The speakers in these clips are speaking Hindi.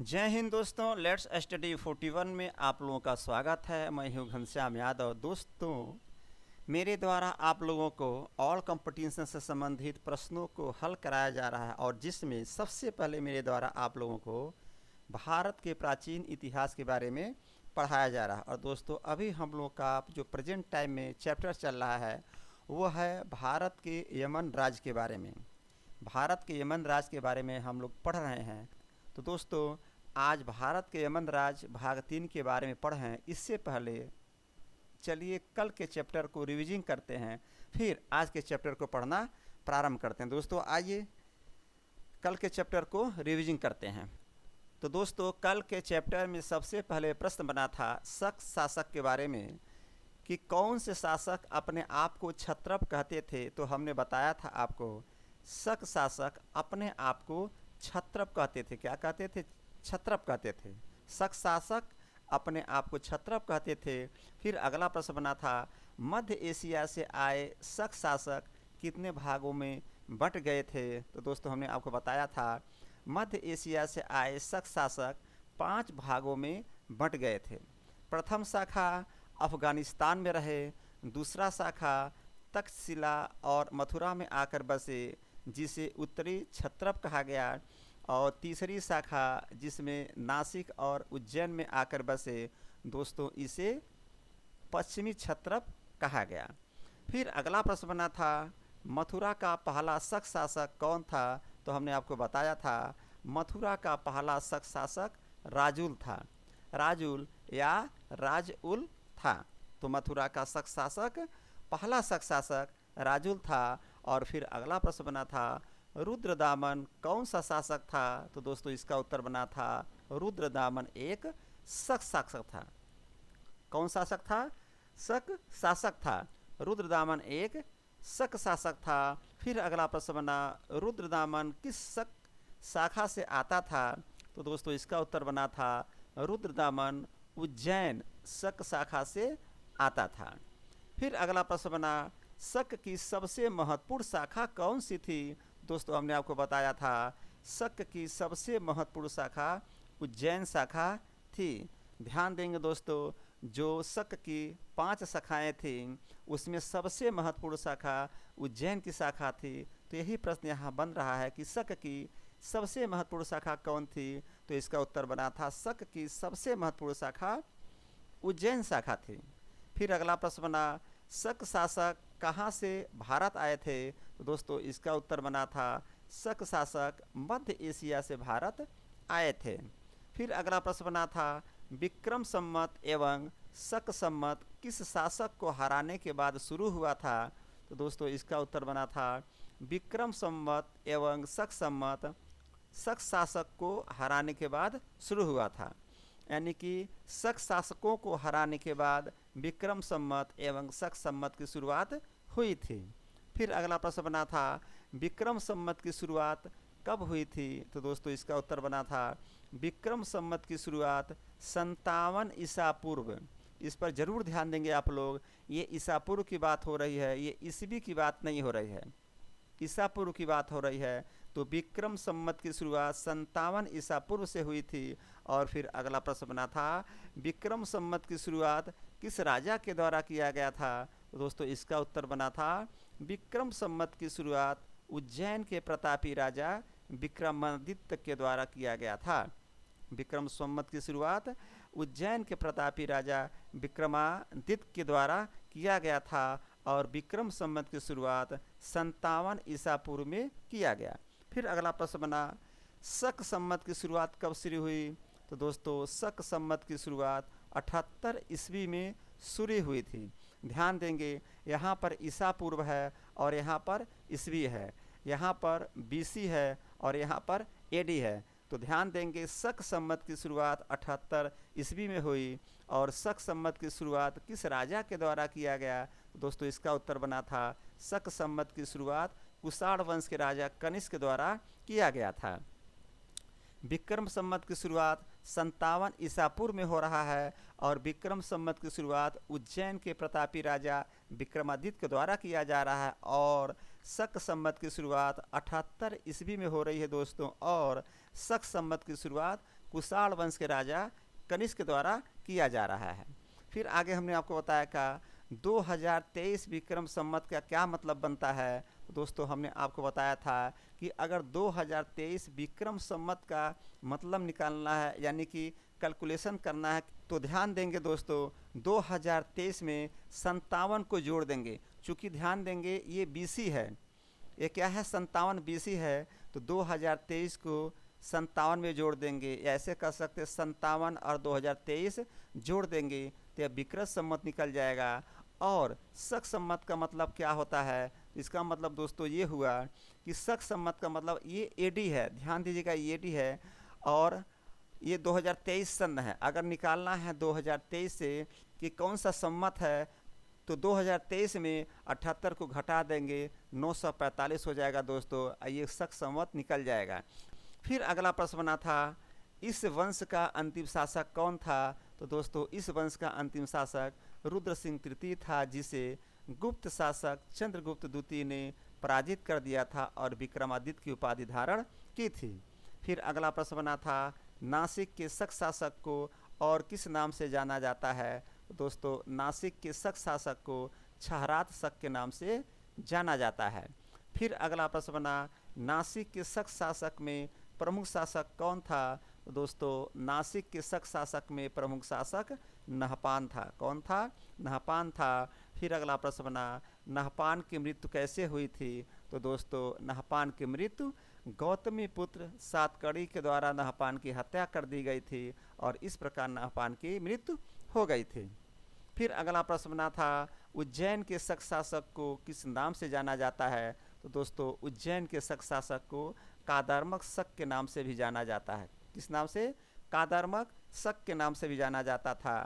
जय हिंद दोस्तों, लेट्स स्टडी 41 में आप लोगों का स्वागत है। मैं हूं घनश्याम यादव। दोस्तों, मेरे द्वारा आप लोगों को ऑल कंपटीशन से संबंधित प्रश्नों को हल कराया जा रहा है और जिसमें सबसे पहले मेरे द्वारा आप लोगों को भारत के प्राचीन इतिहास के बारे में पढ़ाया जा रहा है। और दोस्तों, अभी हम लोग का जो प्रेजेंट टाइम में चैप्टर चल रहा है वो है भारत के यमन राज्य के बारे में। भारत के यमन राज्य के बारे में हम लोग पढ़ रहे हैं। तो दोस्तों, आज भारत के यमन राज्य भाग 3 के बारे में पढ़ें। इससे पहले चलिए कल के चैप्टर को रिवीजिंग करते हैं, फिर आज के चैप्टर को पढ़ना प्रारंभ करते हैं। दोस्तों, आइए कल के चैप्टर को रिवीजिंग करते हैं। तो दोस्तों, कल के चैप्टर में सबसे पहले प्रश्न बना था शक शासक के बारे में कि कौन से शासक अपने आप को क्षत्रप कहते थे। तो हमने बताया था आपको शक शासक अपने आप को क्षत्रप कहते थे। क्या कहते थे? क्षत्रप कहते थे। शक शासक अपने आप को क्षत्रप कहते थे। फिर अगला प्रश्न बना था मध्य एशिया से आए शक शासक कितने भागों में बंट गए थे। तो दोस्तों, हमने आपको बताया था मध्य एशिया से आए शक शासक 5 भागों में बंट गए थे। प्रथम शाखा अफगानिस्तान में रहे, दूसरा शाखा तक्षशिला और मथुरा में आकर बसे जिसे उत्तरी क्षत्रप कहा गया, और तीसरी शाखा जिसमें नासिक और उज्जैन में आकर बसे दोस्तों इसे पश्चिमी क्षत्रप कहा गया। फिर अगला प्रश्न बना था मथुरा का पहला शक शासक कौन था। तो हमने आपको बताया था मथुरा का पहला शक शासक राजुल था। राजुल या राजउल था। तो मथुरा का शक शासक पहला शक शासक राजुल था। और फिर अगला प्रश्न बना था रुद्रदामन कौन सा शासक था। तो दोस्तों, इसका उत्तर बना था रुद्रदामन एक शक शासक था। कौन शासक था? शक शासक था। रुद्रदामन एक शक शासक था। फिर अगला प्रश्न बना रुद्रदामन किस शक शाखा से आता था। तो दोस्तों, इसका उत्तर बना था रुद्रदामन उज्जैन शक शाखा से आता था। फिर अगला प्रश्न बना शक की सबसे महत्वपूर्ण शाखा कौन सी थी। दोस्तों, हमने आपको बताया था शक की सबसे महत्वपूर्ण शाखा उज्जैन शाखा थी। ध्यान देंगे दोस्तों, जो शक की 5 शाखाएं थी उसमें सबसे महत्वपूर्ण शाखा उज्जैन की शाखा थी। तो यही प्रश्न यहाँ बन रहा है कि शक की सबसे महत्वपूर्ण शाखा कौन थी। तो इसका उत्तर बना था शक की सबसे महत्वपूर्ण शाखा उज्जैन शाखा थी। फिर अगला प्रश्न बना शक शासक कहाँ से भारत आए थे। तो दोस्तों, इसका उत्तर बना था शक शासक मध्य एशिया से भारत आए थे। फिर अगला प्रश्न बना था विक्रम संवत एवं शक संवत किस शासक को हराने के बाद शुरू हुआ था। तो दोस्तों, इसका उत्तर बना था विक्रम संवत एवं शक संवत शक शासक को हराने के बाद शुरू हुआ था। यानी कि शक शासकों को हराने के बाद विक्रम संवत एवं शक संवत की शुरुआत हुई थी। फिर अगला प्रश्न बना था विक्रम संवत की शुरुआत कब हुई थी। तो दोस्तों, इसका उत्तर बना था विक्रम संवत की शुरुआत 57 ईसा पूर्व। इस पर जरूर ध्यान देंगे आप लोग, ये ईसा पूर्व की बात हो रही है, ये ईसवी की बात नहीं हो रही है, ईसा पूर्व की बात हो रही है। तो विक्रम संवत की शुरुआत 57 ईसा पूर्व से हुई थी। और फिर अगला प्रश्न बना था विक्रम संवत की शुरुआत किस राजा के द्वारा किया गया था। तो दोस्तों, इसका उत्तर बना था विक्रम संवत की शुरुआत उज्जैन के प्रतापी राजा विक्रमादित्य के द्वारा किया गया था। विक्रम संवत की शुरुआत उज्जैन के प्रतापी राजा विक्रमादित्य के द्वारा किया गया था। और विक्रम संवत की शुरुआत 57 ईसा पूर्व में किया गया। फिर अगला प्रश्न बना शक संवत की शुरुआत कब शुरू हुई। तो दोस्तों, शक संवत की शुरुआत 78 ईस्वी में शुरू हुई थी। ध्यान देंगे, यहाँ पर ईसा पूर्व है और यहाँ पर ईस्वी है, यहाँ पर बीसी है और यहाँ पर एडी है। तो ध्यान देंगे, शक संवत की शुरुआत 78 ईस्वी में हुई। और शक संवत की शुरुआत किस राजा के द्वारा किया गया। दोस्तों, इसका उत्तर बना था शक संवत की शुरुआत कुषाण वंश के राजा कनिष्क के द्वारा किया गया था। विक्रम संवत की शुरुआत 57 ईसा पूर्व में हो रहा है और विक्रम संवत की शुरुआत उज्जैन के प्रतापी राजा विक्रमादित्य के द्वारा किया जा रहा है। और शक संवत की शुरुआत 78 ईस्वी में हो रही है दोस्तों। और शक संवत की शुरुआत कुषाण वंश के राजा कनिष्क के द्वारा किया जा रहा है। फिर आगे हमने आपको बताया का 2023 विक्रम संवत का क्या मतलब बनता है। तो दोस्तों हमने आपको बताया था कि अगर 2023 विक्रम संवत का मतलब निकालना है यानी कि कैलकुलेशन करना है तो ध्यान देंगे दोस्तों 2023 में 57 को जोड़ देंगे। चूँकि ध्यान देंगे ये बीसी है, ये क्या है 57 बीसी है, तो 2023 को 57 में जोड़ देंगे। ऐसे कर सकते 57 और 2023 जोड़ देंगे तो यह विक्रम संवत निकल जाएगा। और शक संवत का मतलब क्या होता है, इसका मतलब दोस्तों ये हुआ कि शक संवत का मतलब ये एडी है, ध्यान दीजिएगा ये एडी है और ये 2023 सन है। अगर निकालना है 2023 से कि कौन सा संवत है तो 2023 में 78 को घटा देंगे 945 हो जाएगा दोस्तों, ये शक संवत निकल जाएगा। फिर अगला प्रश्न बना था इस वंश का अंतिम शासक कौन था। तो दोस्तों इस वंश का अंतिम शासक रुद्र सिंह तृतीय था, जिसे गुप्त शासक चंद्रगुप्त द्वितीय ने पराजित कर दिया था और विक्रमादित्य की उपाधि धारण की थी। फिर अगला प्रश्न बना था नासिक के शक शासक को और किस नाम से जाना जाता है। तो दोस्तों नासिक के शक शासक को छहरात शक के नाम से जाना जाता है। फिर अगला प्रश्न बना नासिक के शक शासक में प्रमुख शासक कौन था। तो दोस्तों नासिक के शक शासक में प्रमुख शासक नहपान था। कौन था, नहपान था। फिर अगला प्रश्न बना नहपान की मृत्यु कैसे हुई थी। तो दोस्तों नहपान की मृत्यु गौतमी पुत्र सातकड़ी के द्वारा नहपान की हत्या कर दी गई थी और इस प्रकार नहपान की मृत्यु हो गई थी। फिर अगला प्रश्न बना था उज्जैन के शक शासक को किस नाम से जाना जाता है। तो दोस्तों उज्जैन के शक शासक को कादर्मक शक के नाम से भी जाना जाता है। किस नाम से, कादर्मक शक के नाम से भी जाना जाता था।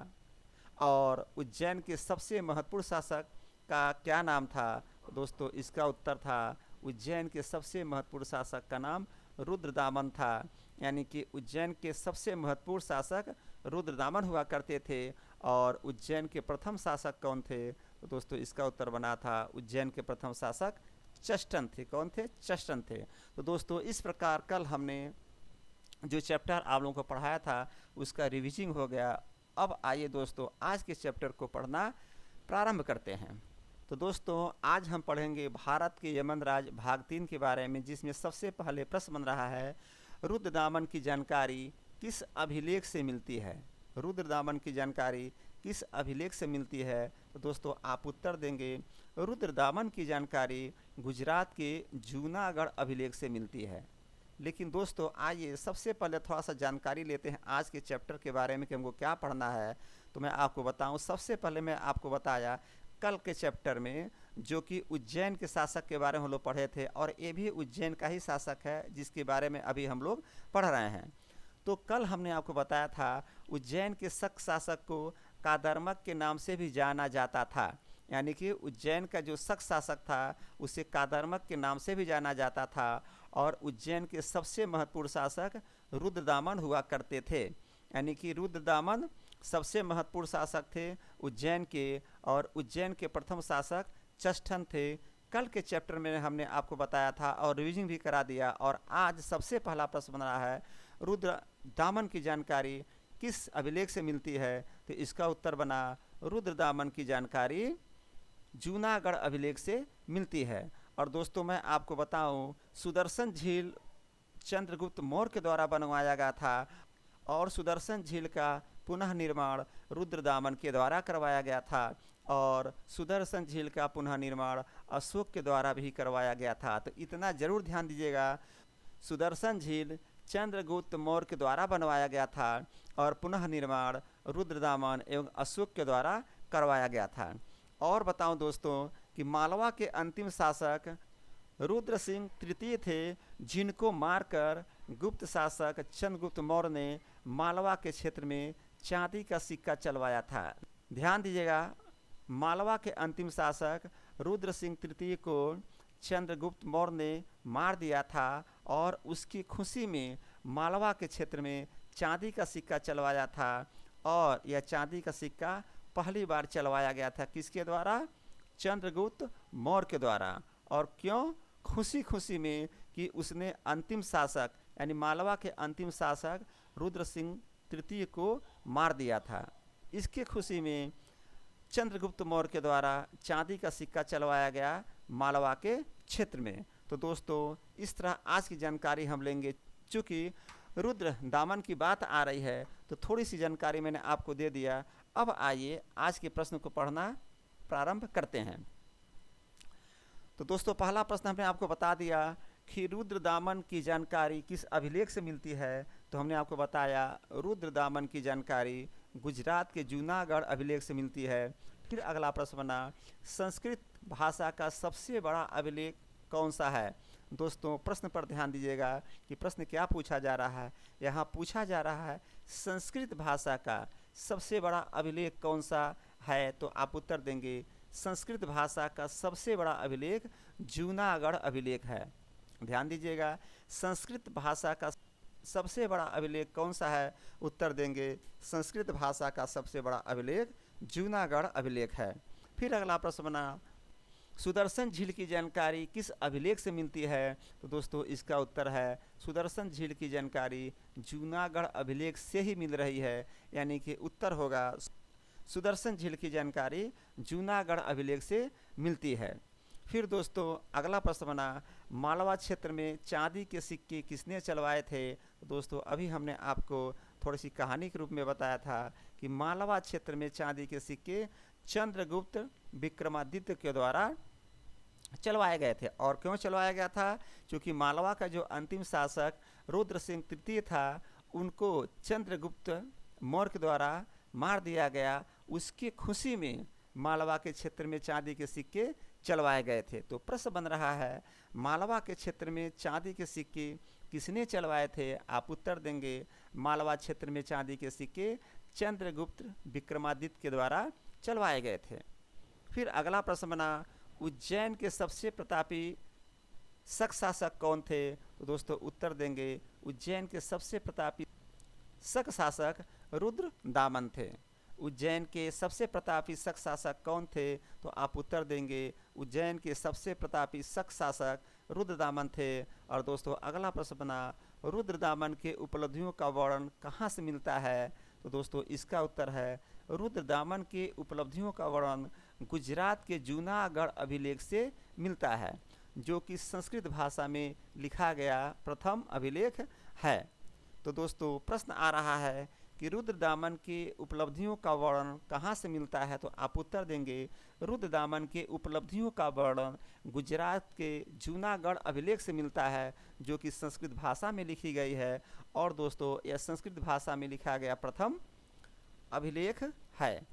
और उज्जैन के सबसे महत्वपूर्ण शासक का क्या नाम था। तो दोस्तों इसका उत्तर था उज्जैन के सबसे महत्वपूर्ण शासक का नाम रुद्रदामन था, यानी कि उज्जैन के सबसे महत्वपूर्ण शासक रुद्रदामन हुआ करते थे। और उज्जैन के प्रथम शासक कौन थे। तो दोस्तों इसका उत्तर बना था उज्जैन के प्रथम शासक चष्टन थे। कौन थे, चष्टन थे। तो दोस्तों इस प्रकार कल हमने जो चैप्टर आप लोगों को पढ़ाया था उसका रिविजन हो गया। अब आइए दोस्तों आज के चैप्टर को पढ़ना प्रारंभ करते हैं। तो दोस्तों आज हम पढ़ेंगे भारत के यमन राज भाग 3 के बारे में, जिसमें सबसे पहले प्रश्न बन रहा है रुद्रदामन की जानकारी किस अभिलेख से मिलती है। रुद्रदामन की जानकारी किस अभिलेख से मिलती है। तो दोस्तों आप उत्तर देंगे रुद्रदामन की जानकारी गुजरात के जूनागढ़ अभिलेख से मिलती है। लेकिन दोस्तों आइए सबसे पहले थोड़ा सा जानकारी लेते हैं आज के चैप्टर के बारे में कि हमको क्या पढ़ना है। तो मैं आपको बताऊं, सबसे पहले मैं आपको बताया कल के चैप्टर में जो कि उज्जैन के शासक के बारे में हम लोग पढ़े थे और ये भी उज्जैन का ही शासक है जिसके बारे में अभी हम लोग पढ़ रहे हैं। तो कल हमने आपको बताया था उज्जैन के शक शासक को कादर्मक के नाम से भी जाना जाता था, यानी कि उज्जैन का जो शक शासक था उसे कादर्मक के नाम से भी जाना जाता था। और उज्जैन के सबसे महत्वपूर्ण शासक रुद्रदामन हुआ करते थे, यानी कि रुद्रदामन सबसे महत्वपूर्ण शासक थे उज्जैन के। और उज्जैन के प्रथम शासक चष्टन थे। कल के चैप्टर में हमने आपको बताया था और रिवीजन भी करा दिया। और आज सबसे पहला प्रश्न बन रहा है रुद्रदामन की जानकारी किस अभिलेख से मिलती है। तो इसका उत्तर बना रुद्रदामन की जानकारी जूनागढ़ अभिलेख से मिलती है। और दोस्तों मैं आपको बताऊं सुदर्शन झील चंद्रगुप्त मौर्य के द्वारा बनवाया गया था और सुदर्शन झील का पुनः निर्माण रुद्रदामन के द्वारा करवाया गया था। और सुदर्शन झील का पुनः निर्माण अशोक के द्वारा भी करवाया गया था। तो इतना जरूर ध्यान दीजिएगा, सुदर्शन झील चंद्रगुप्त मौर्य के द्वारा बनवाया गया था और पुनः निर्माण रुद्रदामन एवं अशोक के द्वारा करवाया गया था। और बताऊं दोस्तों कि मालवा के अंतिम शासक रुद्र सिंह तृतीय थे, जिनको मारकर गुप्त शासक चंद्रगुप्त मौर्य ने मालवा के क्षेत्र में चांदी का सिक्का चलवाया था। ध्यान दीजिएगा, मालवा के अंतिम शासक रुद्र सिंह तृतीय को चंद्रगुप्त मौर्य ने मार दिया था और उसकी खुशी में मालवा के क्षेत्र में चांदी का सिक्का चलवाया था। और यह चांदी का सिक्का पहली बार चलवाया गया था किसके द्वारा, चंद्रगुप्त मौर्य के द्वारा। और क्यों, खुशी खुशी में कि उसने अंतिम शासक यानी मालवा के अंतिम शासक रुद्र सिंह तृतीय को मार दिया था। इसकी खुशी में चंद्रगुप्त मौर्य के द्वारा चांदी का सिक्का चलवाया गया मालवा के क्षेत्र में। तो दोस्तों इस तरह आज की जानकारी हम लेंगे। चूँकि रुद्र दामन की बात आ रही है तो थोड़ी सी जानकारी मैंने आपको दे दिया। अब आइए आज के प्रश्न को पढ़ना प्रारंभ करते हैं। तो दोस्तों पहला प्रश्न हमने आपको बता दिया कि रुद्र दामन की जानकारी किस अभिलेख से मिलती है। तो हमने आपको बताया रुद्र दामन की जानकारी गुजरात के जूनागढ़ अभिलेख से मिलती है। फिर अगला प्रश्न बना संस्कृत भाषा का सबसे बड़ा अभिलेख कौन सा है। दोस्तों प्रश्न पर ध्यान दीजिएगा कि प्रश्न क्या पूछा जा रहा है। यहाँ पूछा जा रहा है संस्कृत भाषा का सबसे बड़ा अभिलेख कौन सा है। तो आप उत्तर देंगे संस्कृत भाषा का सबसे बड़ा अभिलेख जूनागढ़ अभिलेख है। ध्यान दीजिएगा संस्कृत भाषा का सबसे बड़ा अभिलेख कौन सा है। उत्तर देंगे संस्कृत भाषा का सबसे बड़ा अभिलेख जूनागढ़ अभिलेख है। फिर अगला प्रश्न बना सुदर्शन झील की जानकारी किस अभिलेख से मिलती है। तो दोस्तों इसका उत्तर है सुदर्शन झील की जानकारी जूनागढ़ अभिलेख से ही मिल रही है। यानी कि उत्तर होगा सुदर्शन झील की जानकारी जूनागढ़ अभिलेख से मिलती है। फिर दोस्तों अगला प्रश्न बना मालवा क्षेत्र में चांदी के सिक्के किसने चलवाए थे। तो दोस्तों अभी हमने आपको थोड़ी सी कहानी के रूप में बताया था कि मालवा क्षेत्र में चांदी के सिक्के चंद्रगुप्त विक्रमादित्य के द्वारा चलवाए गए थे। और क्यों चलवाया गया था, क्योंकि मालवा का जो अंतिम शासक रुद्र सिंह तृतीय था उनको चंद्रगुप्त मौर्य के द्वारा मार दिया गया। उसकी खुशी में मालवा के क्षेत्र में चांदी के सिक्के चलवाए गए थे। तो प्रश्न बन रहा है मालवा के क्षेत्र में चांदी के सिक्के किसने चलवाए थे। आप उत्तर देंगे मालवा क्षेत्र में चांदी के सिक्के चंद्रगुप्त विक्रमादित्य के द्वारा चलवाए गए थे। फिर अगला प्रश्न बना उज्जैन के सबसे प्रतापी शक शासक कौन थे। तो दोस्तों उत्तर देंगे उज्जैन के सबसे प्रतापी शक शासक रुद्र दामन थे। उज्जैन के सबसे प्रतापी शक शासक कौन थे। तो आप उत्तर देंगे उज्जैन के सबसे प्रतापी शक शासक रुद्र दामन थे। और दोस्तों अगला प्रश्न बना रुद्र दामन के उपलब्धियों का वर्णन कहाँ से मिलता है। तो दोस्तों इसका उत्तर है रुद्र दामन के उपलब्धियों का वर्णन गुजरात के जूनागढ़ अभिलेख से मिलता है, जो कि संस्कृत भाषा में लिखा गया प्रथम अभिलेख है। तो दोस्तों प्रश्न आ रहा है कि रुद्र दामन के उपलब्धियों का वर्णन कहाँ से मिलता है। तो आप उत्तर देंगे रुद्र दामन के उपलब्धियों का वर्णन गुजरात के जूनागढ़ अभिलेख से मिलता है, जो कि संस्कृत भाषा में लिखी गई है। और दोस्तों यह संस्कृत भाषा में लिखा गया प्रथम अभिलेख है।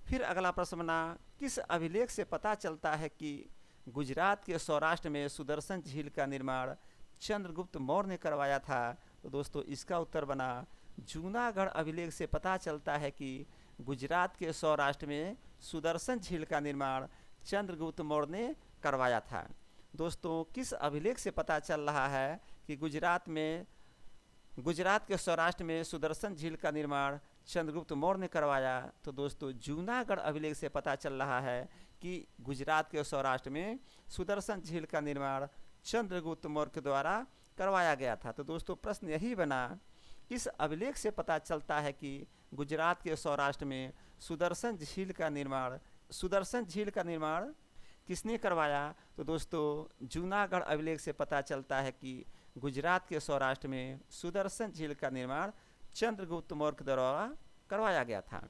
फिर अगला प्रश्न बना किस अभिलेख से पता चलता है कि गुजरात के सौराष्ट्र में सुदर्शन झील का निर्माण चंद्रगुप्त मौर्य ने करवाया था। तो दोस्तों इसका उत्तर बना जूनागढ़ अभिलेख से पता चलता है कि गुजरात के सौराष्ट्र में सुदर्शन झील का निर्माण चंद्रगुप्त मौर्य ने करवाया था। दोस्तों किस अभिलेख से पता चल रहा है कि गुजरात के सौराष्ट्र में सुदर्शन झील का निर्माण चंद्रगुप्त मौर्य ने करवाया। तो दोस्तों जूनागढ़ अभिलेख से पता चल रहा है कि गुजरात के सौराष्ट्र में सुदर्शन झील का निर्माण चंद्रगुप्त मौर्य के द्वारा करवाया गया था। तो दोस्तों प्रश्न यही बना इस अभिलेख से पता चलता है कि गुजरात के सौराष्ट्र में सुदर्शन झील का निर्माण किसने करवाया। तो दोस्तों जूनागढ़ अभिलेख से पता चलता है कि गुजरात के सौराष्ट्र में सुदर्शन झील का निर्माण चंद्रगुप्त मौर्य के द्वारा करवाया गया था।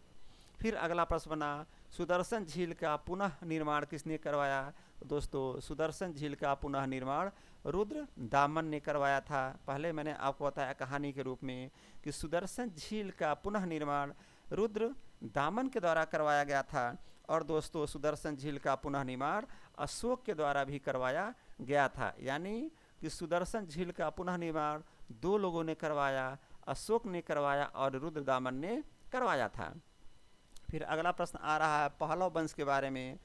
फिर अगला प्रश्न बना सुदर्शन झील का पुनः निर्माण किसने करवाया। तो दोस्तों सुदर्शन झील का पुनः निर्माण रुद्र दामन ने करवाया था। पहले मैंने आपको बताया कहानी के रूप में कि सुदर्शन झील का पुनः निर्माण रुद्र दामन के द्वारा करवाया गया था। और दोस्तों सुदर्शन झील का पुनः निर्माण अशोक के द्वारा भी करवाया गया था। यानी कि सुदर्शन झील का पुनः निर्माण दो लोगों ने करवाया, अशोक ने करवाया और रुद्र दामन ने करवाया था। फिर अगला प्रश्न आ रहा है पहलव वंश के बारे में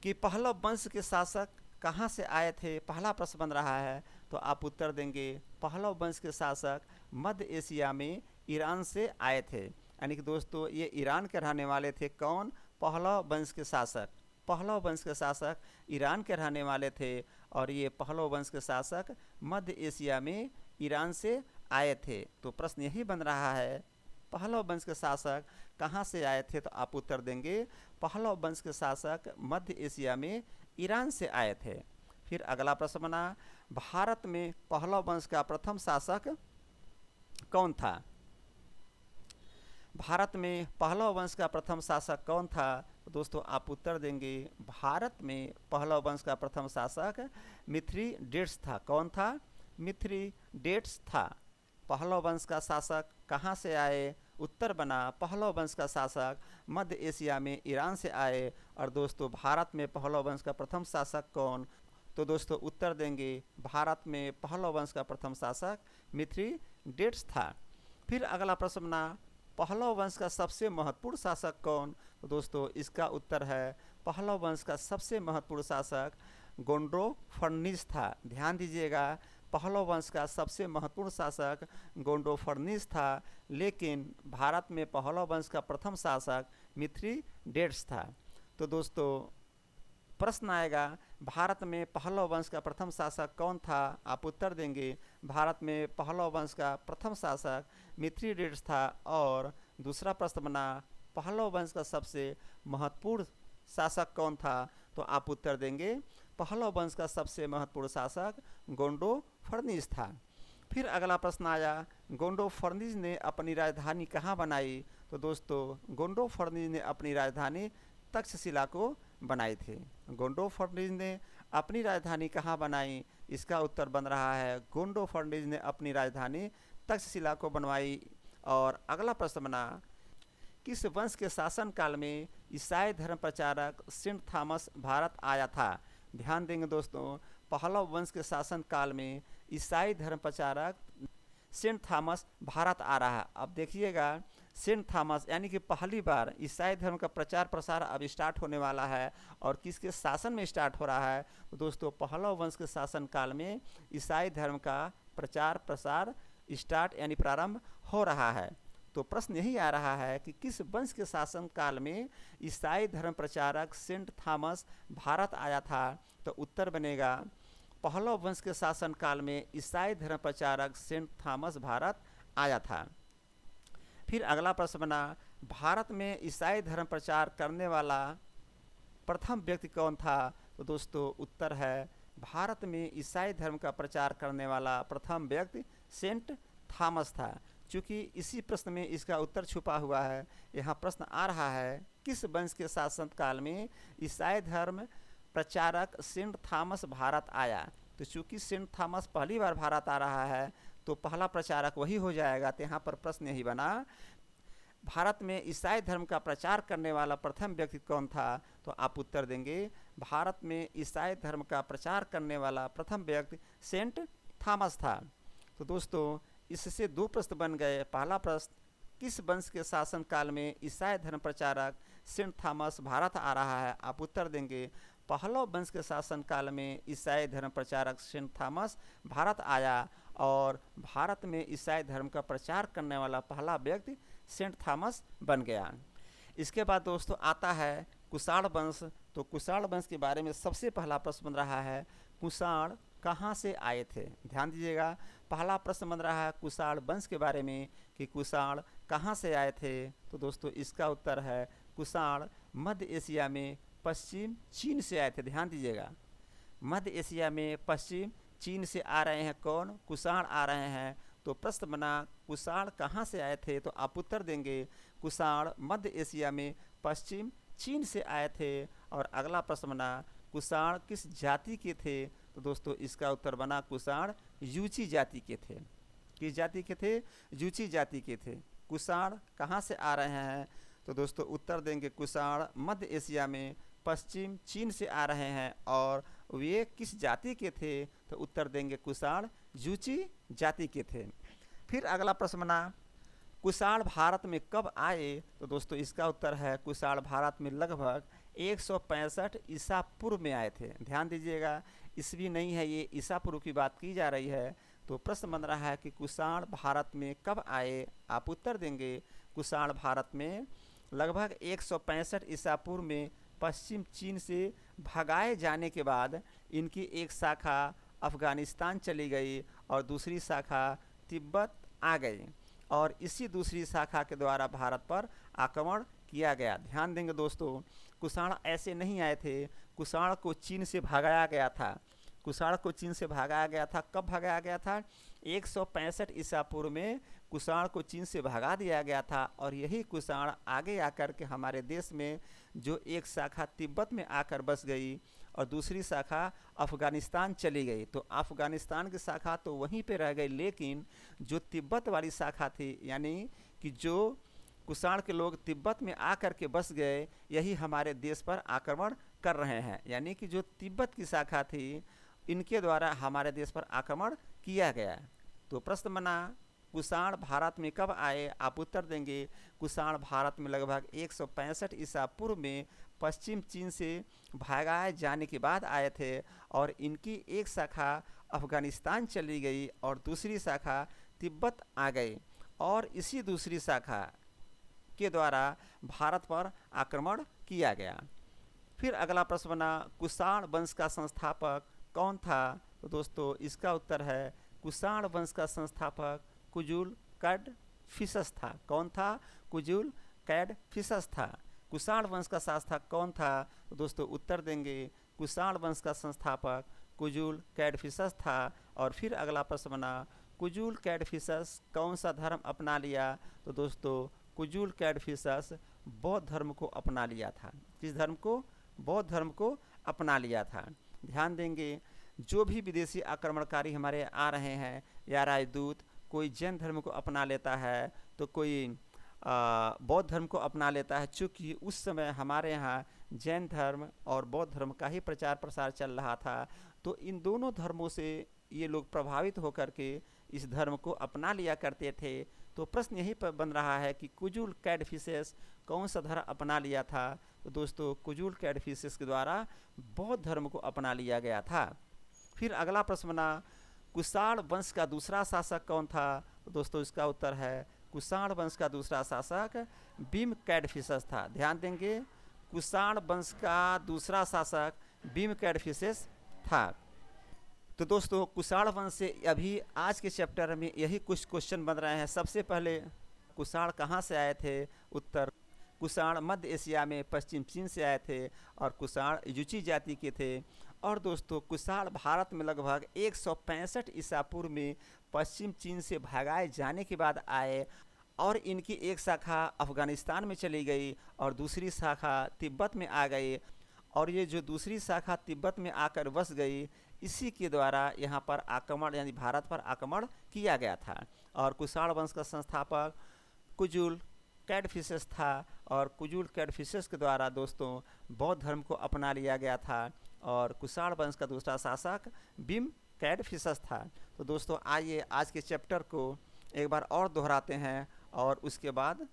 कि पहलव वंश के शासक कहाँ से आए थे। पहला प्रश्न बन रहा है तो आप उत्तर देंगे पहलव वंश के शासक मध्य एशिया में ईरान से आए थे। यानी कि दोस्तों ये ईरान के रहने वाले थे। कौन? पहलव वंश के शासक। पहलव वंश के शासक ईरान के रहने वाले थे और ये पहलव वंश के शासक मध्य एशिया में ईरान से आए थे? तो प्रश्न यही बन रहा है, पहलव वंश के शासक कहाँ से आए थे? तो आप उत्तर देंगे पहलव वंश के शासक मध्य एशिया में ईरान से आए थे। फिर अगला प्रश्न बना, भारत में पहलव वंश का प्रथम शासक कौन था? भारत में पहलव वंश का प्रथम शासक कौन था? तो दोस्तों आप उत्तर देंगे भारत में पहलव वंश का प्रथम शासक मिथ्रीडेट्स था। कौन था? मिथ्रीडेट्स था। पहलव वंश का शासक कहाँ से आए? उत्तर बना पहलव वंश का शासक मध्य एशिया में ईरान से आए। और दोस्तों भारत में पहलव वंश का प्रथम शासक कौन? तो दोस्तों उत्तर देंगे भारत में पहलव वंश का प्रथम शासक मिथ्रीडेट्स था। फिर अगला प्रश्न बना, पहलव वंश का सबसे महत्वपूर्ण शासक कौन? तो दोस्तों इसका उत्तर है पहलव वंश का सबसे महत्वपूर्ण शासक गोंडोफर्निस था। ध्यान दीजिएगा, पहलव वंश का सबसे महत्वपूर्ण शासक गोंडोफर्निस था, लेकिन भारत में पहलव वंश का प्रथम शासक मिथ्रीडेट्स था। तो दोस्तों प्रश्न आएगा, भारत में पहलव वंश का प्रथम शासक कौन था? आप उत्तर देंगे भारत में पहलव वंश का प्रथम शासक मिथ्रीडेट्स था। और दूसरा प्रश्न बना, पहलव वंश का सबसे महत्वपूर्ण शासक कौन था? तो आप उत्तर देंगे पहलव वंश का सबसे महत्वपूर्ण शासक गोंडोफर्निस था। फिर अगला प्रश्न आया, गोंडोफर्निस ने अपनी राजधानी कहाँ बनाई? तो दोस्तों गोंडोफर्निस ने अपनी राजधानी तक्षशिला को बनाई थी। गोंडोफर्निस ने अपनी राजधानी कहाँ बनाई? इसका उत्तर बन रहा है गोंडोफर्निस ने अपनी राजधानी तक्षशिला को बनवाई। और अगला प्रश्न बना, किस वंश के शासन काल में ईसाई धर्म प्रचारक सेंट थॉमस भारत आया था? ध्यान देंगे दोस्तों, पहलव वंश के शासन काल में ईसाई धर्म प्रचारक सेंट थॉमस भारत आ रहा है। अब देखिएगा, सेंट थॉमस यानी कि पहली बार ईसाई धर्म का प्रचार प्रसार अब स्टार्ट होने वाला है। और किसके शासन में स्टार्ट हो रहा है? तो दोस्तों पहलव वंश के शासन काल में ईसाई धर्म का प्रचार प्रसार स्टार्ट यानी प्रारंभ हो रहा है। तो प्रश्न यही आ रहा है कि किस वंश के शासन काल में ईसाई धर्म प्रचारक सेंट थॉमस भारत आया था? तो उत्तर बनेगा पहलव वंश के शासन काल में ईसाई धर्म प्रचारक सेंट थॉमस भारत आया था। फिर अगला प्रश्न बना, भारत में ईसाई धर्म प्रचार करने वाला प्रथम व्यक्ति कौन था? तो दोस्तों उत्तर है भारत में ईसाई धर्म का प्रचार करने वाला प्रथम व्यक्ति सेंट थॉमस था। चूँकि इसी प्रश्न में इसका उत्तर छुपा हुआ है, यहाँ प्रश्न आ रहा है किस वंश के शासन काल में ईसाई धर्म प्रचारक सेंट थॉमस भारत आया? तो चूँकि सेंट थॉमस पहली बार भारत आ रहा है तो पहला प्रचारक वही हो जाएगा। तो यहाँ पर प्रश्न यही बना, भारत में ईसाई धर्म का प्रचार करने वाला प्रथम व्यक्ति कौन था? तो आप उत्तर देंगे भारत में ईसाई धर्म का प्रचार करने वाला प्रथम व्यक्ति सेंट थॉमस था। तो दोस्तों इससे दो प्रश्न बन गए। पहला प्रश्न, किस वंश के शासन काल में ईसाई धर्म प्रचारक सेंट थॉमस भारत आ रहा है? आप उत्तर देंगे पहलव वंश के शासन काल में ईसाई धर्म प्रचारक सेंट थॉमस भारत आया। और भारत में ईसाई धर्म का प्रचार करने वाला पहला व्यक्ति सेंट थॉमस बन गया। इसके बाद दोस्तों आता है कुषाण वंश। तो कुषाण वंश के बारे में सबसे पहला प्रश्न बन रहा है, कुषाण कहाँ से आए थे? ध्यान दीजिएगा, पहला प्रश्न बन रहा है कुषाण वंश के बारे में कि कुषाण कहाँ से आए थे? तो दोस्तों इसका उत्तर है कुषाण मध्य एशिया में पश्चिम चीन से आए थे। ध्यान दीजिएगा, मध्य एशिया में पश्चिम चीन से आ रहे हैं। कौन? कुषाण आ रहे हैं। तो प्रश्न बना कुषाण कहाँ से आए थे? तो आप उत्तर देंगे कुषाण मध्य एशिया में पश्चिम चीन से आए थे। और अगला प्रश्न बना कुषाण किस जाति के थे? तो दोस्तों इसका उत्तर बना कुषाण यूची जाति के थे। किस जाति के थे? यूची जाति के थे। कुषाण कहाँ से आ रहे हैं? तो दोस्तों उत्तर देंगे कुषाण मध्य एशिया में पश्चिम चीन से आ रहे हैं। और वे किस जाति के थे? तो उत्तर देंगे कुषाण यूची जाति के थे। फिर अगला प्रश्न बना कुषाण भारत में कब आए? तो दोस्तों इसका उत्तर है कुषाण भारत में लगभग 165 ईसा पूर्व में आए थे। ध्यान दीजिएगा, ईस्वी नहीं है, ये ईसा पूर्व की बात की जा रही है। तो प्रश्न बन रहा है कि कुषाण भारत में कब आए? आप उत्तर देंगे कुषाण भारत में लगभग 165 ईसा पूर्व में पश्चिम चीन से भगाए जाने के बाद इनकी एक शाखा अफ़गानिस्तान चली गई और दूसरी शाखा तिब्बत आ गए और इसी दूसरी शाखा के द्वारा भारत पर आक्रमण किया गया। ध्यान देंगे दोस्तों, कुषाण ऐसे नहीं आए थे, कुषाण को चीन से भगाया गया था। कुषाण को चीन से भगाया गया था। कब भगाया गया था? 165 ईसा पूर्व में कुषाण को चीन से भगा दिया गया था और यही कुषाण आगे आकर के हमारे देश में जो एक शाखा तिब्बत में आकर बस गई और दूसरी शाखा अफ़गानिस्तान चली गई। तो अफ़गानिस्तान की शाखा तो वहीं पे रह गई, लेकिन जो तिब्बत वाली शाखा थी, यानी कि जो कुषाण के लोग तिब्बत में आकर के बस गए, यही हमारे देश पर आक्रमण कर रहे हैं। यानी कि जो तिब्बत की शाखा थी, इनके द्वारा हमारे देश पर आक्रमण किया गया। तो प्रश्न बना, कुषाण भारत में कब आए? आप उत्तर देंगे, कुषाण भारत में लगभग 165 ईसा पूर्व में पश्चिम चीन से भगाए जाने के बाद आए थे और इनकी एक शाखा अफ़गानिस्तान चली गई और दूसरी शाखा तिब्बत आ गई और इसी दूसरी शाखा के द्वारा भारत पर आक्रमण किया गया। फिर अगला प्रश्न बना, कुषाण वंश का संस्थापक कौन था? तो दोस्तों इसका उत्तर है, कुषाण वंश का संस्थापक कुजुल कैडफिसस था। कौन था? कुजुल कैडफिसस था। कुषाण वंश का शासक कौन था? तो दोस्तों उत्तर देंगे, कुषाण वंश का संस्थापक कुजुल कैडफिसस था। और फिर अगला प्रश्न बना, कुजुल कैडफिसस कौन सा धर्म अपना लिया? तो दोस्तों कुजुल कैडफिसस बौद्ध धर्म को अपना लिया था। किस धर्म को? बौद्ध धर्म को अपना लिया था। ध्यान देंगे, जो भी विदेशी आक्रमणकारी हमारे आ रहे हैं या राजदूत, कोई जैन धर्म को अपना लेता है तो कोई बौद्ध धर्म को अपना लेता है। चूँकि उस समय हमारे यहाँ जैन धर्म और बौद्ध धर्म का ही प्रचार प्रसार चल रहा था, तो इन दोनों धर्मों से ये लोग प्रभावित होकर के इस धर्म को अपना लिया करते थे। तो प्रश्न यही पर बन रहा है कि कुजुल कैडफिसस कौन सा धर्म अपना लिया था? तो दोस्तों कुजुल कैडफिसस के द्वारा बौद्ध धर्म को अपना लिया गया था। फिर अगला प्रश्न बना, कुषाण वंश का दूसरा शासक कौन था? तो दोस्तों इसका उत्तर है, कुषाण वंश का दूसरा शासक भीम कैडफिसस था। ध्यान देंगे, कुषाण वंश का दूसरा शासक भीम कैडफिसस था। तो दोस्तों कुषाण वंश से अभी आज के चैप्टर में यही कुछ क्वेश्चन बन रहे हैं। सबसे पहले कुषाण कहाँ से आए थे? उत्तर, कुषाण मध्य एशिया में पश्चिम चीन से आए थे और कुषाण युची जाति के थे। और दोस्तों कुषाण भारत में लगभग 165 ईसा पूर्व में पश्चिम चीन से भगाए जाने के बाद आए और इनकी एक शाखा अफ़गानिस्तान में चली गई और दूसरी शाखा तिब्बत में आ गई और ये जो दूसरी शाखा तिब्बत में आकर बस गई, इसी के द्वारा यहाँ पर आक्रमण यानी भारत पर आक्रमण किया गया था। और कुषाण वंश का संस्थापक कुजुल कैडफिसस था और कुजुल कैडफिसस के द्वारा दोस्तों बौद्ध धर्म को अपना लिया गया था और कुषाण वंश का दूसरा शासक भीम कैडफिसस था। तो दोस्तों आइए आज के चैप्टर को एक बार और दोहराते हैं और उसके बाद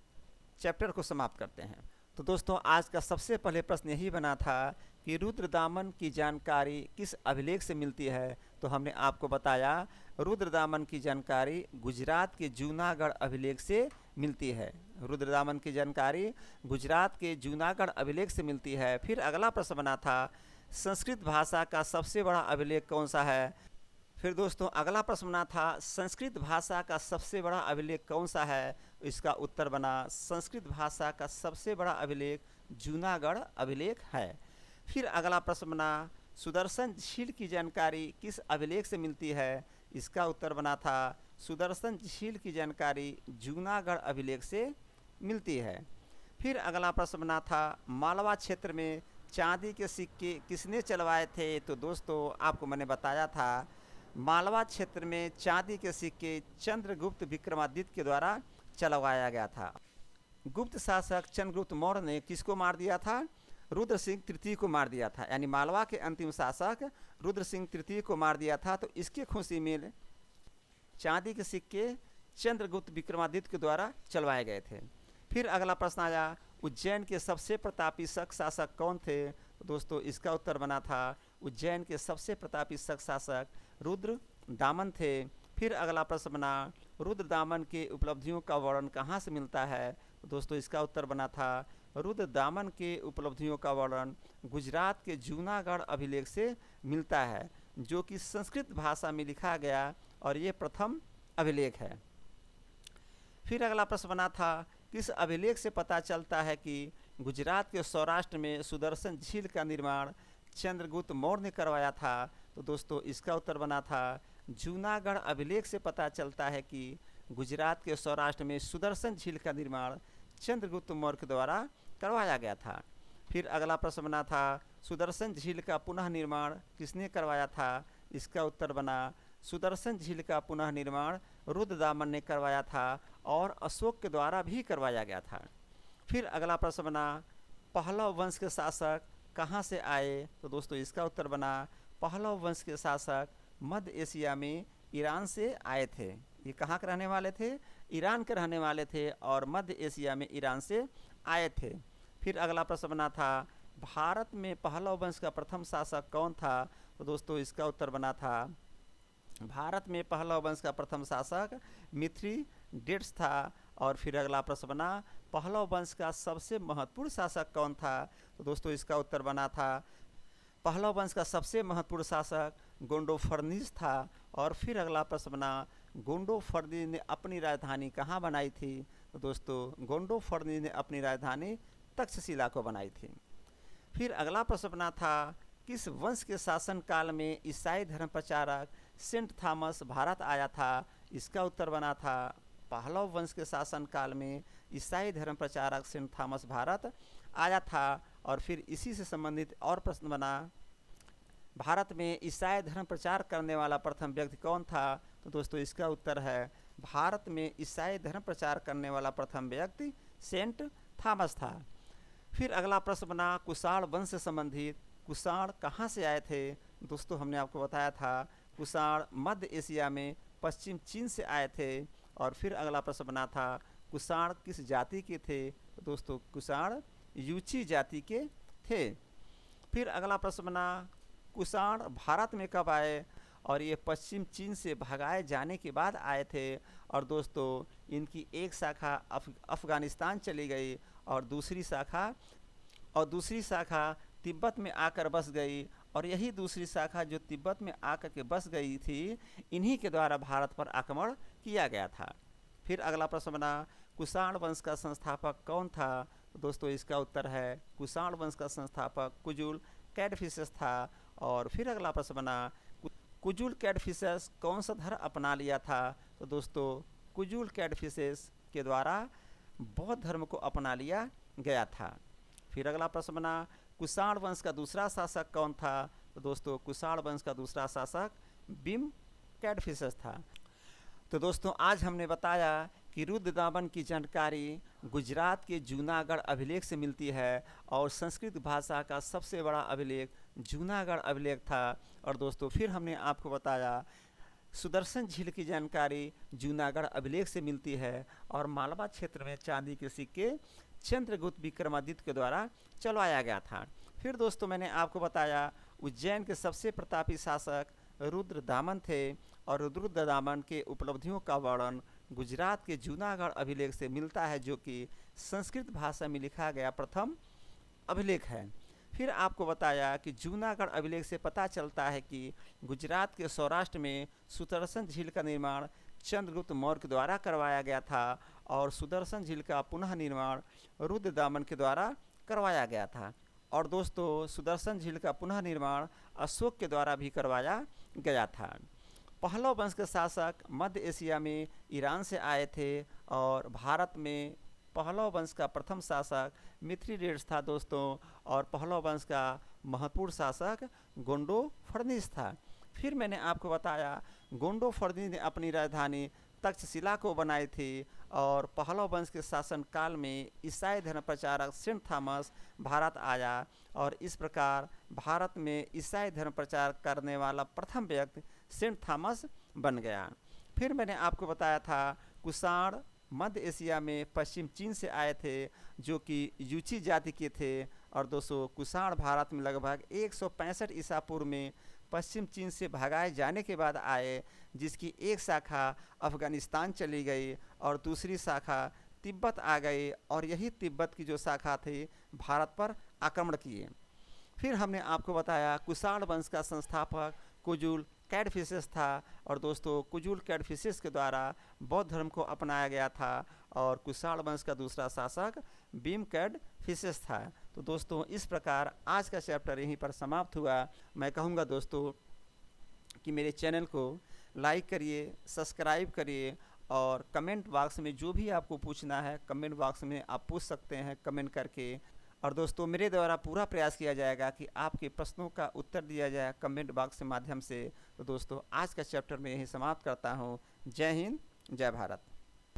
चैप्टर को समाप्त करते हैं। तो दोस्तों आज का सबसे पहले प्रश्न यही बना था कि रुद्रदामन की जानकारी किस अभिलेख से मिलती है? तो हमने आपको बताया रुद्रदामन की जानकारी गुजरात के जूनागढ़ अभिलेख से मिलती है। रुद्रदामन की जानकारी गुजरात के जूनागढ़ अभिलेख से मिलती है। फिर अगला प्रश्न बना था संस्कृत भाषा का सबसे बड़ा अभिलेख कौन सा है? फिर दोस्तों अगला प्रश्न बना था संस्कृत भाषा का सबसे बड़ा अभिलेख कौन सा है? इसका उत्तर बना संस्कृत भाषा का सबसे बड़ा अभिलेख जूनागढ़ अभिलेख है। फिर अगला प्रश्न बना सुदर्शन झील की जानकारी किस अभिलेख से मिलती है? इसका उत्तर बना था सुदर्शन झील की जानकारी जूनागढ़ अभिलेख से मिलती है। फिर अगला प्रश्न बना था मालवा क्षेत्र में चांदी के सिक्के किसने चलवाए थे? तो दोस्तों आपको मैंने बताया था मालवा क्षेत्र में चांदी के सिक्के चंद्रगुप्त विक्रमादित्य के द्वारा चलवाया गया था। गुप्त शासक चंद्रगुप्त मौर्य ने किसको मार दिया था? रुद्र सिंह तृतीय को मार दिया था। यानी मालवा के अंतिम शासक रुद्र सिंह तृतीय को मार दिया था। तो इसके खुशी में चांदी के सिक्के चंद्रगुप्त विक्रमादित्य के द्वारा चलवाए गए थे। फिर अगला प्रश्न आया उज्जैन के सबसे प्रतापी शक शासक कौन थे? तो दोस्तों इसका उत्तर बना था उज्जैन के सबसे प्रतापी शक शासक रुद्रदामन थे। फिर अगला प्रश्न बना रुद्रदामन के उपलब्धियों का वर्णन कहाँ से मिलता है? तो दोस्तों इसका उत्तर बना था रुद्रदामन के उपलब्धियों का वर्णन गुजरात के जूनागढ़ अभिलेख से मिलता है, जो कि संस्कृत भाषा में लिखा गया और ये प्रथम अभिलेख है। फिर अगला प्रश्न बना था, किस अभिलेख से पता चलता है कि गुजरात के सौराष्ट्र में सुदर्शन झील का निर्माण चंद्रगुप्त मौर्य ने करवाया था? तो दोस्तों इसका उत्तर बना था, जूनागढ़ अभिलेख से पता चलता है कि गुजरात के सौराष्ट्र में सुदर्शन झील का निर्माण चंद्रगुप्त मौर्य के द्वारा करवाया गया था। फिर अगला प्रश्न बना था, सुदर्शन झील का पुनः निर्माण किसने करवाया था? इसका उत्तर बना, सुदर्शन झील का पुनः निर्माण रुद्रदामन ने करवाया था और अशोक के द्वारा भी करवाया गया था। फिर अगला प्रश्न बना, पहलव वंश के शासक कहाँ से आए? तो दोस्तों इसका उत्तर बना, पहलव वंश के शासक मध्य एशिया में ईरान से आए थे। ये कहाँ के रहने वाले थे? ईरान के रहने वाले थे और मध्य एशिया में ईरान से आए थे। फिर अगला प्रश्न बना था, भारत में पहलव वंश का प्रथम शासक कौन था? तो दोस्तों इसका उत्तर बना था, भारत में पहलव वंश का प्रथम शासक मिथ्रिडेट्स था। और फिर अगला प्रश्न बना, पहलव वंश का सबसे महत्वपूर्ण शासक कौन था? तो दोस्तों इसका उत्तर बना था, पहलव वंश का सबसे महत्वपूर्ण शासक गोंडोफर्निस था। और फिर अगला प्रश्न बना, गोंडोफर्निस ने अपनी राजधानी कहाँ बनाई थी? तो दोस्तों गोंडोफर्निस ने अपनी राजधानी तक्षशिला को बनाई थी। फिर अगला प्रश्न बना था, किस वंश के शासन काल में ईसाई धर्म प्रचारक सेंट थॉमस भारत आया था? इसका उत्तर बना था, पहलव वंश के शासन काल में ईसाई धर्म प्रचारक सेंट थॉमस भारत आया था। और फिर इसी से संबंधित और प्रश्न बना, भारत में ईसाई धर्म प्रचार करने वाला प्रथम व्यक्ति कौन था? तो दोस्तों इसका उत्तर है, भारत में ईसाई धर्म प्रचार करने वाला प्रथम व्यक्ति सेंट थॉमस था। फिर अगला प्रश्न बना, कुषाण वंश से संबंधित कुषाण कहाँ से आए थे? दोस्तों हमने आपको बताया था, कुषाण मध्य एशिया में पश्चिम चीन से आए थे। और फिर अगला प्रश्न बना था, कुषाण किस जाति के थे? तो दोस्तों कुषाण यूची जाति के थे। फिर अगला प्रश्न बना, कुषाण भारत में कब आए? और ये पश्चिम चीन से भगाए जाने के बाद आए थे। और दोस्तों इनकी एक शाखा अफगानिस्तान चली गई और दूसरी शाखा तिब्बत में आकर बस गई। और यही दूसरी शाखा जो तिब्बत में आकर के बस गई थी, इन्हीं के द्वारा भारत पर आक्रमण किया गया था। फिर अगला प्रश्न बना, कुषाण वंश का संस्थापक कौन था? तो दोस्तों इसका उत्तर है, कुषाण वंश का संस्थापक कुजुल कैडफिसेस था। और फिर अगला प्रश्न बना, कुजुल कैडफिसेस कौन सा धर्म अपना लिया था? तो दोस्तों कुजुल कैडफिसेस के द्वारा बौद्ध धर्म को अपना लिया गया था। फिर अगला प्रश्न बना, कुषाण वंश का दूसरा शासक कौन था? तो दोस्तों कुषाण वंश का दूसरा शासक बिम कैडफिसेस था। तो दोस्तों आज हमने बताया कि रुद्रदामन की जानकारी गुजरात के जूनागढ़ अभिलेख से मिलती है और संस्कृत भाषा का सबसे बड़ा अभिलेख जूनागढ़ अभिलेख था। और दोस्तों फिर हमने आपको बताया सुदर्शन झील की जानकारी जूनागढ़ अभिलेख से मिलती है और मालवा क्षेत्र में चांदी के सिक्के चंद्रगुप्त विक्रमादित्य के द्वारा चलवाया गया था। फिर दोस्तों मैंने आपको बताया उज्जैन के सबसे प्रतापी शासक रुद्रदामन थे और रुद्रदामन के उपलब्धियों का वर्णन गुजरात के जूनागढ़ अभिलेख से मिलता है, जो कि संस्कृत भाषा में लिखा गया प्रथम अभिलेख है। फिर आपको बताया कि जूनागढ़ अभिलेख से पता चलता है कि गुजरात के सौराष्ट्र में सुदर्शन झील का निर्माण चंद्रगुप्त मौर्य के द्वारा करवाया गया था और सुदर्शन झील का पुनः निर्माण रुद्रदामन के द्वारा करवाया गया था। और दोस्तों सुदर्शन झील का पुनः निर्माण अशोक के द्वारा भी करवाया गया था। पहलव वंश के शासक मध्य एशिया में ईरान से आए थे और भारत में पहलव वंश का प्रथम शासक मिथ्रिडेट्स था दोस्तों। और पहलव वंश का महत्वपूर्ण शासक गोंडोफर्निस था। फिर मैंने आपको बताया गोंडोफर्निस ने अपनी राजधानी तक्षशिला को बनाई थी और पहलव वंश के शासन काल में ईसाई धर्म प्रचारक सेंट थॉमस भारत आया और इस प्रकार भारत में ईसाई धर्म प्रचार करने वाला प्रथम व्यक्ति सेंट थॉमस बन गया। फिर मैंने आपको बताया था कुषाण मध्य एशिया में पश्चिम चीन से आए थे जो कि यूची जाति के थे। और दोस्तों कुषाण भारत में लगभग 165 ईसा पूर्व में पश्चिम चीन से भगाए जाने के बाद आए, जिसकी एक शाखा अफगानिस्तान चली गई और दूसरी शाखा तिब्बत आ गई और यही तिब्बत की जो शाखा थी भारत पर आक्रमण किए। फिर हमने आपको बताया कुषाण वंश का संस्थापक कुजुल कैडफिशेस था। और दोस्तों कुजुल कैडफिशेस के द्वारा बौद्ध धर्म को अपनाया गया था और कुषाण वंश का दूसरा शासक भीम कैडफिशेस था। तो दोस्तों इस प्रकार आज का चैप्टर यहीं पर समाप्त हुआ। मैं कहूँगा दोस्तों कि मेरे चैनल को लाइक करिए, सब्सक्राइब करिए और कमेंट बॉक्स में जो भी आपको पूछना है कमेंट बॉक्स में आप पूछ सकते हैं कमेंट करके। और दोस्तों मेरे द्वारा पूरा प्रयास किया जाएगा कि आपके प्रश्नों का उत्तर दिया जाए कमेंट बॉक्स के माध्यम से। तो दोस्तों आज का चैप्टर में यही समाप्त करता हूँ। जय हिंद, जय भारत।